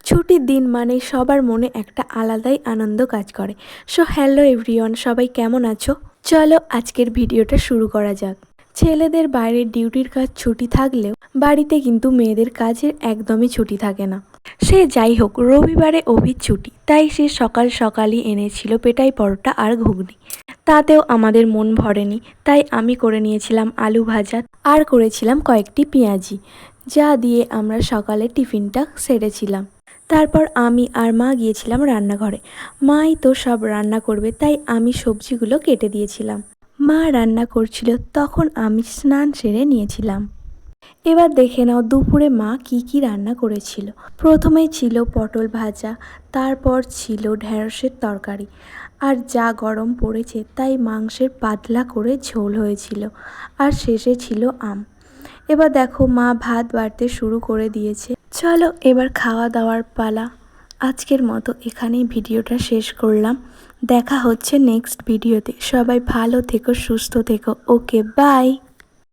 ছুটির দিন মানে সবার মনে একটা আলাদাই আনন্দ কাজ করে। সো হ্যালো এভরিওয়ান, সবাই কেমন আছো? চলো আজকের ভিডিওটা শুরু করা যাক। ছেলেদের বাইরের ডিউটির কাজ ছুটি থাকলেও বাড়িতে কিন্তু মেয়েদের কাজের একদমই ছুটি থাকে না। সে যাই হোক, রবিবারে অভির ছুটি, তাই সে সকাল সকালই এনেছিল পেটাই পরোটা আর ঘুগনি। তাতেও আমাদের মন ভরেনি, তাই আমি করে নিয়েছিলাম আলু ভাজা আর করেছিলাম কয়েকটি পেঁয়াজি, যা দিয়ে আমরা সকালে টিফিনটা সেরেছিলাম। তারপর আমি আর মা গিয়েছিলাম রান্নাঘরে। মাই তো সব রান্না করবে, তাই আমি সবজিগুলো কেটে দিয়েছিলাম। মা রান্না করছিল, তখন আমি স্নান সেরে নিয়েছিলাম। এবার দেখে নাও দুপুরে মা কি কি রান্না করেছিল। প্রথমেই ছিল পটল ভাজা, তারপর ছিল ঢেঁড়সের তরকারি, আর যা গরম পড়েছে তাই মাংসের পাতলা করে ঝোল হয়েছিল, আর শেষে ছিল আম। এবার দেখো মা ভাত বাড়তে শুরু করে দিয়েছে। চলো এবার খাওয়া দাওয়ার পালা। আজকের মতো এখানেই ভিডিওটা শেষ করলাম। দেখা হচ্ছে নেক্সট ভিডিওতে। সবাই ভালো থেকো, সুস্থ থেকো। ওকে, বাই।